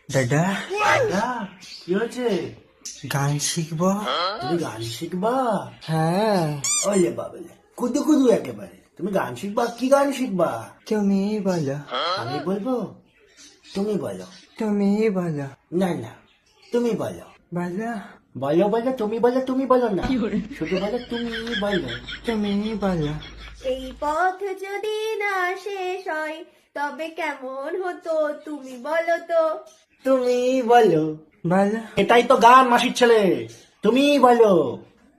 দাদা দাদা কি হয়েছে? গান শিখবো। তুমি গান শিখবা? হ্যাঁ, ওলে বাবলে কুদু কুদু একেবারে। তুমি গান শিখবা? কি গান শিখবা? তুমি বলো, আমি বলবো? তুমি বলো। তুমি বলো, না না, তুমি বলো। বলো, বলো বলো, তুমি বলো, তুমি বলো না, শুধু বলো তুমি বলো। তুমি বলো। এই পথ যদি না শেষ হয় তবে কেমন হতো তুমি বলো তো। তুমি বলো। বলো, এটাই তো গান, মাসির ছেলে। তুমি বলো।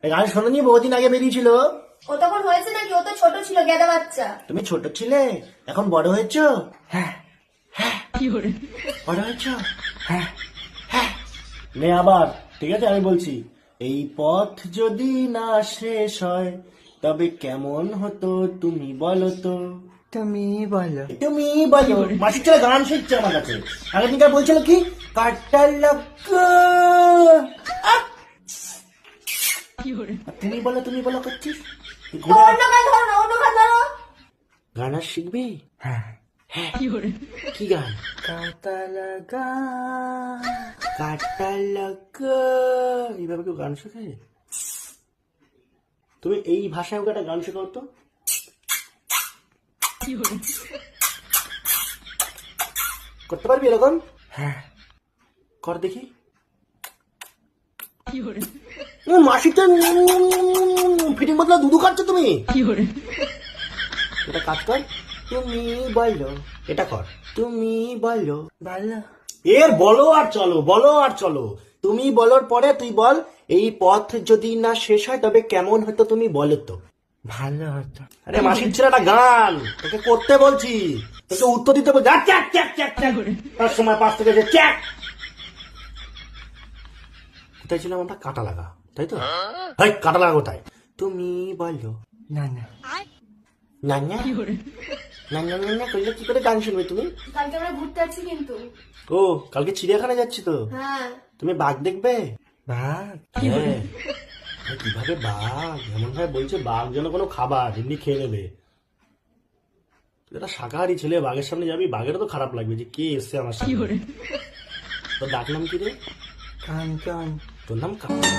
এই গান শোনোনি? বহুদিন আগে বেরিয়েছিল। ও তখন হয়েছে নাকি? ও তো ছোট ছিল, গেদা বাচ্চা। তুমি ছোট ছিলে, এখন বড় হয়েছো। হ্যাঁ, বড় হয়েছো। হ্যাঁ, হ্যাঁ। নে আবার, ঠিক আছে আমি বলছি। এই পথ যদি না শেষ হয় তবে কেমন হতো তুমি বলো তো। তুমি বলো। তুমি বলো। মাসির ছেলে গান শিখছে আমার কাছে। আগের দিনকার বলছিল কি, কাটা লাগা। তুমি বলো, তুমি বলো করছিস। তো অন্য গান ধরো না, অন্য গান ধরো। গান আর শিখবি? হ্যাঁ, কি গান? কাটা লাগা। কাটা লাগা। এইভাবে কেউ গান শেখে? তুমি এই ভাষায় ওকে একটা গান শেখাও তো। করতে পারবি এরকম? হ্যাঁ, কর দেখি। মাসিটা ফিটিং বদলা দুধু খাচ্ছ তুমি। এটা কাজ কর। তুমি বলো। এটা কর। তুমি বলো। বলো, এর বলো আর চলো, বলো আর চলো। তুমি বলার পরে তুই বল, এই পথ যদি না শেষ হয় তবে কেমন হতো তুমি বলো তো। ভালো হতো। আরে মাসির ছেলেটা গান তোকে করতে বলছি, তোকে উত্তর দিতে বলছি। Check check check check. তার সময় 5 থেকে যে চ্যাক। কোথায় ছিল আমরা? কাটা লাগা, তাই তো? হাই, কাটা লাগা কোথায়? তুমি বলো। না না, না না না না না না করলে কি করে গান শুনবে তুমি? কালকে আমরা ঘুরতে যাচ্ছি কিন্তু। ও, কালকে চিড়িয়াখানা যাচ্ছি তো। হ্যাঁ, তুমি বাঘ দেখবে? বাঘ। হ্যাঁ। আরে কিভাবে বাঘ এমন ভাবে বলছে, বাঘ যেন কোনো খাবার এমনি খেয়ে নেবে। তুই একটা শাকাহারি ছেলে, বাঘের সামনে যাবি, বাঘেরও তো খারাপ লাগবে যে কে এসছে আমার সামনে। তোর ডাক নাম কি রে? কাঞ্চন। তোর নাম কাঞ্চন।